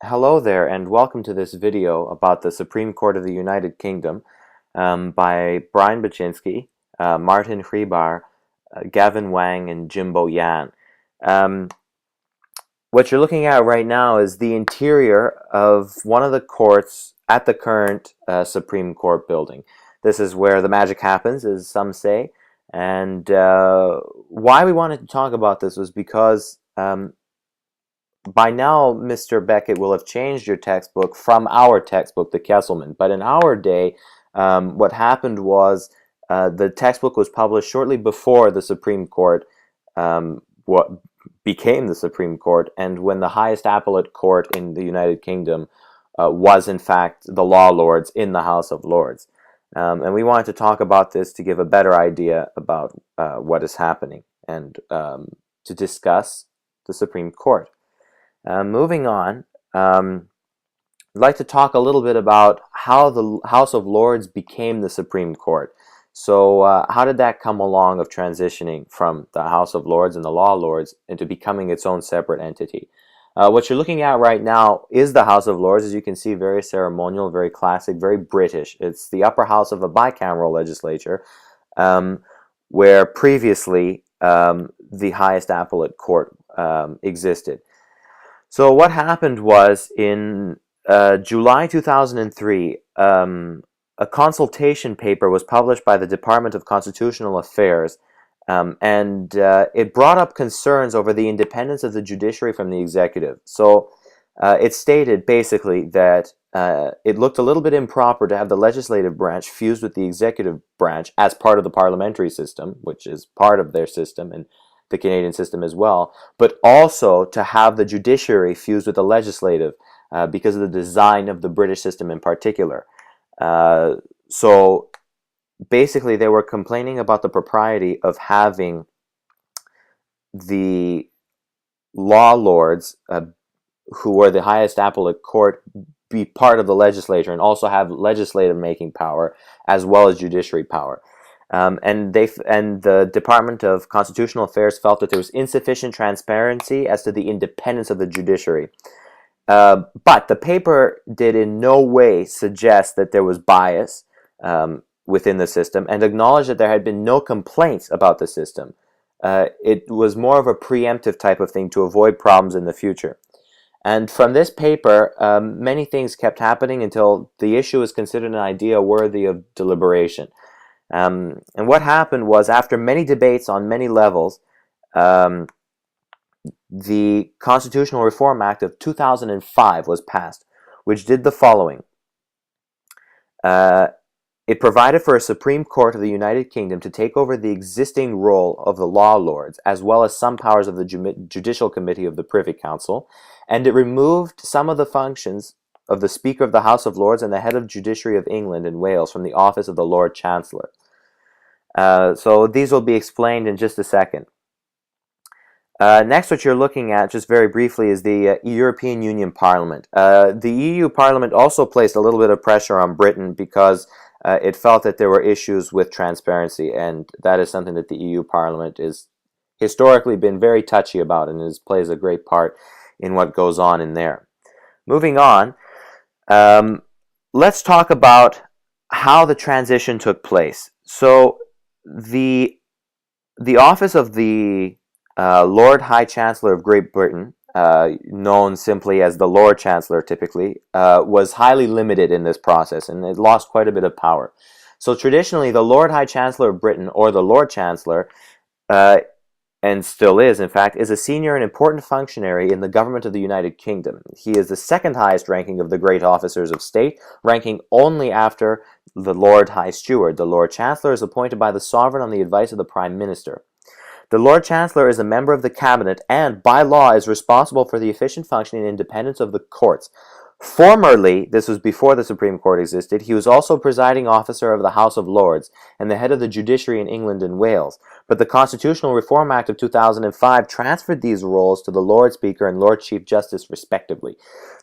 Hello there, and welcome to this video about the Supreme Court of the United Kingdom by Bacinschi, Martin Hribar, Gavin, Wang, and Jimbo Yan. Um, what you're looking at right now is the interior of one of the courts at the current Supreme Court building. This is where the magic happens, as some say, and why we wanted to talk about this was because by now, Mr. Beckett will have changed your textbook from our textbook, the Kesselman. But in our day, what happened was the textbook was published shortly before the Supreme Court, what became the Supreme Court, and when the highest appellate court in the United Kingdom was, in fact, the Law Lords in the House of Lords. And we wanted to talk about this to give a better idea about what is happening and to discuss the Supreme Court. Moving on, I'd like to talk a little bit about how the House of Lords became the Supreme Court. So how did that come along of transitioning from the House of Lords and the Law Lords into becoming its own separate entity? What you're looking at right now is the House of Lords. As you can see, very ceremonial, very classic, very British. It's the upper house of a bicameral legislature, where previously the highest appellate court existed. So what happened was in July 2003, a consultation paper was published by the Department of Constitutional Affairs, and it brought up concerns over the independence of the judiciary from the executive. So it stated basically that it looked a little bit improper to have the legislative branch fused with the executive branch as part of the parliamentary system, which is part of their system, and the Canadian system as well, but also to have the judiciary fused with the legislative because of the design of the British system in particular. So basically they were complaining about the propriety of having the law lords, who were the highest appellate court, be part of the legislature and also have legislative making power as well as judiciary power. And the Department of Constitutional Affairs felt that there was insufficient transparency as to the independence of the judiciary. But the paper did in no way suggest that there was bias within the system and acknowledged that there had been no complaints about the system. It was more of a preemptive type of thing to avoid problems in the future. And from this paper, many things kept happening until the issue was considered an idea worthy of deliberation. And what happened was, after many debates on many levels, the Constitutional Reform Act of 2005 was passed, which did the following. It provided for a Supreme Court of the United Kingdom to take over the existing role of the Law Lords, as well as some powers of the Judicial Committee of the Privy Council, and it removed some of the functions of the Speaker of the House of Lords and the Head of Judiciary of England and Wales from the office of the Lord Chancellor. So these will be explained in just a second. Next, what you're looking at, just very briefly, is the European Union Parliament. The EU Parliament also placed a little bit of pressure on Britain because it felt that there were issues with transparency, and that is something that the EU Parliament has historically been very touchy about and plays a great part in what goes on in there. Moving on, let's talk about how the transition took place. So the office of the Lord High Chancellor of Great Britain, known simply as the Lord Chancellor typically, was highly limited in this process, and it lost quite a bit of power. So traditionally, the Lord High Chancellor of Britain, or the Lord Chancellor, and still is, in fact, is a senior and important functionary in the government of the United Kingdom. He is the second highest ranking of the great officers of state, ranking only after the Lord High Steward. The Lord Chancellor is appointed by the Sovereign on the advice of the Prime Minister. The Lord Chancellor is a member of the Cabinet and, by law, is responsible for the efficient functioning and independence of the courts. Formerly, this was before the Supreme Court existed, he was also presiding officer of the House of Lords and the head of the judiciary in England and Wales. But the Constitutional Reform Act of 2005 transferred these roles to the Lord Speaker and Lord Chief Justice, respectively.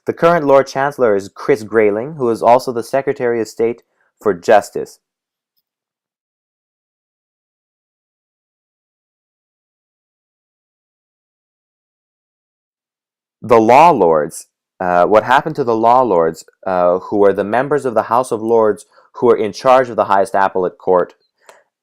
The current Lord Chancellor is Chris Grayling, who is also the Secretary of State for Justice. The Law Lords what happened to the law lords, who were the members of the House of Lords who were in charge of the highest appellate court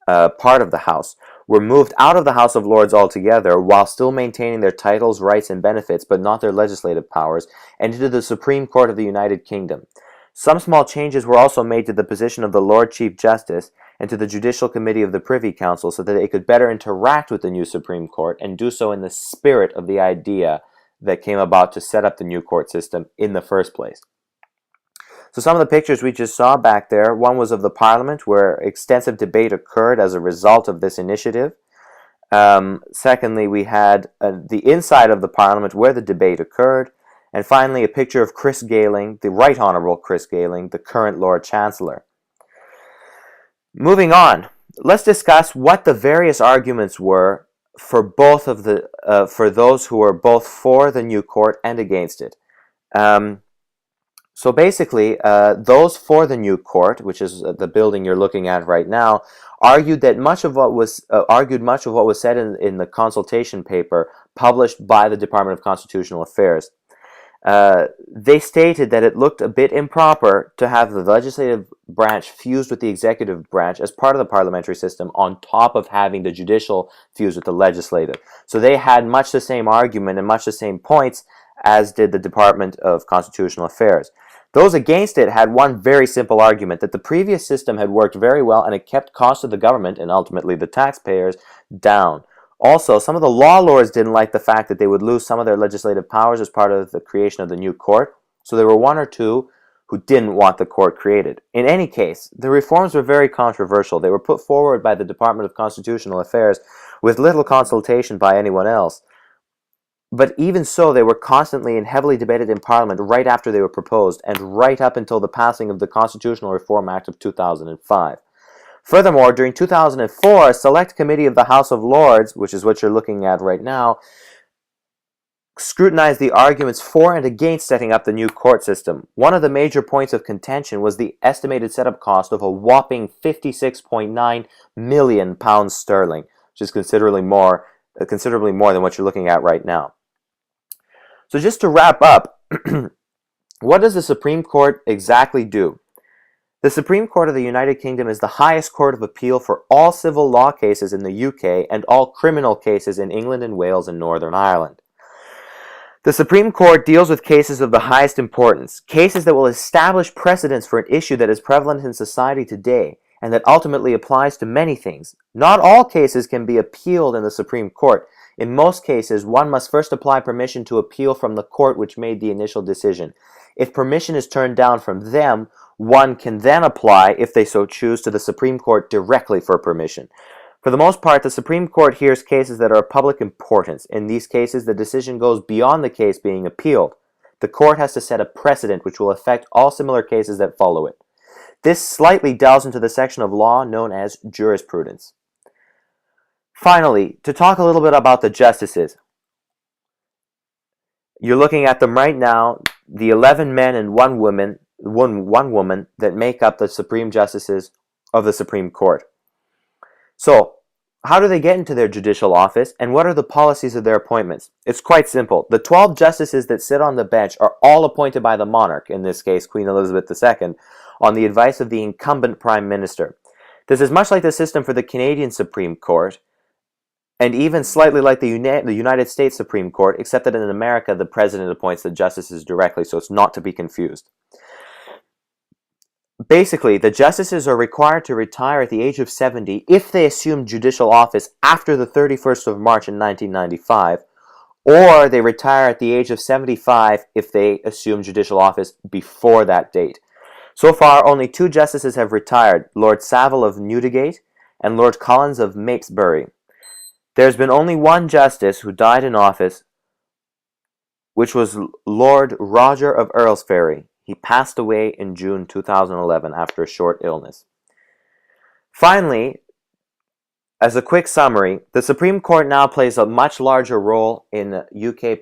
part of the House, were moved out of the House of Lords altogether while still maintaining their titles, rights, and benefits, but not their legislative powers, and into the Supreme Court of the United Kingdom. Some small changes were also made to the position of the Lord Chief Justice and to the Judicial Committee of the Privy Council so that they could better interact with the new Supreme Court and do so in the spirit of the idea that came about to set up the new court system in the first place. So some of the pictures we just saw back there, one was of the Parliament where extensive debate occurred as a result of this initiative. Secondly, we had the inside of the Parliament where the debate occurred. And finally, a picture of Chris Gayling, the Right Honourable Chris Gayling, the current Lord Chancellor. Moving on, let's discuss what the various arguments were for both of the for those who were both for the new court and against it. So basically, those for the new court, which is the building you're looking at right now, argued much of what was said in the consultation paper published by the Department of Constitutional Affairs. They stated that it looked a bit improper to have the legislative branch fused with the executive branch as part of the parliamentary system on top of having the judicial fused with the legislative. So they had much the same argument and much the same points as did the Department of Constitutional Affairs. Those against it had one very simple argument, that the previous system had worked very well and it kept costs of the government and ultimately the taxpayers down. Also, some of the law lords didn't like the fact that they would lose some of their legislative powers as part of the creation of the new court, so there were one or two who didn't want the court created. In any case, the reforms were very controversial. They were put forward by the Department of Constitutional Affairs with little consultation by anyone else. But even so, they were constantly and heavily debated in Parliament right after they were proposed, and right up until the passing of the Constitutional Reform Act of 2005. Furthermore, during 2004, a select committee of the House of Lords, which is what you're looking at right now, scrutinized the arguments for and against setting up the new court system. One of the major points of contention was the estimated setup cost of a whopping £56.9 million sterling, which is considerably more than what you're looking at right now. So just to wrap up, what does the Supreme Court exactly do? The Supreme Court of the United Kingdom is the highest court of appeal for all civil law cases in the UK and all criminal cases in England and Wales and Northern Ireland. The Supreme Court deals with cases of the highest importance, cases that will establish precedents for an issue that is prevalent in society today and that ultimately applies to many things. Not all cases can be appealed in the Supreme Court. In most cases, one must first apply permission to appeal from the court which made the initial decision. If permission is turned down from them, one can then apply, if they so choose, to the Supreme Court directly for permission. For the most part, the Supreme Court hears cases that are of public importance. In these cases, the decision goes beyond the case being appealed. The court has to set a precedent which will affect all similar cases that follow it. This slightly delves into the section of law known as jurisprudence. Finally, to talk a little bit about the justices. You're looking at them right now, the 11 men and one woman that make up the Supreme Justices of the Supreme Court. So, how do they get into their judicial office, and what are the policies of their appointments? It's quite simple. The 12 justices that sit on the bench are all appointed by the monarch, in this case Queen Elizabeth II, on the advice of the incumbent Prime Minister. This is much like the system for the Canadian Supreme Court, and even slightly like the United States Supreme Court, except that in America the President appoints the justices directly, so it's not to be confused. Basically, the justices are required to retire at the age of 70 if they assume judicial office after the 31st of March in 1995, or they retire at the age of 75 if they assume judicial office before that date. So far, only 2 justices have retired, Lord Savile of Newdigate and Lord Collins of Mapesbury. There's been only one justice who died in office, which was Lord Roger of Earlsferry. He passed away in June 2011 after a short illness. Finally, as a quick summary, the Supreme Court now plays a much larger role in UK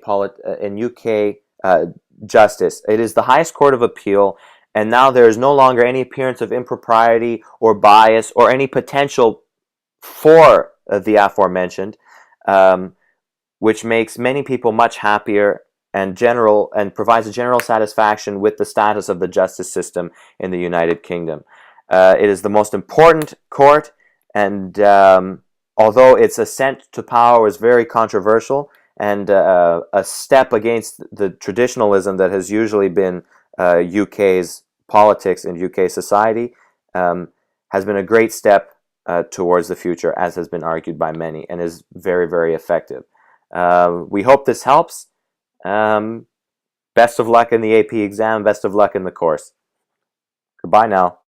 justice. It is the highest court of appeal, and now there is no longer any appearance of impropriety or bias or any potential for the aforementioned, which makes many people much happier and provides a general satisfaction with the status of the justice system in the United Kingdom. It is the most important court, and although its ascent to power was very controversial and a step against the traditionalism that has usually been UK's politics and UK society, has been a great step towards the future, as has been argued by many, and is very, very effective. We hope this helps. Best of luck in the AP exam. Best of luck in the course. Goodbye now.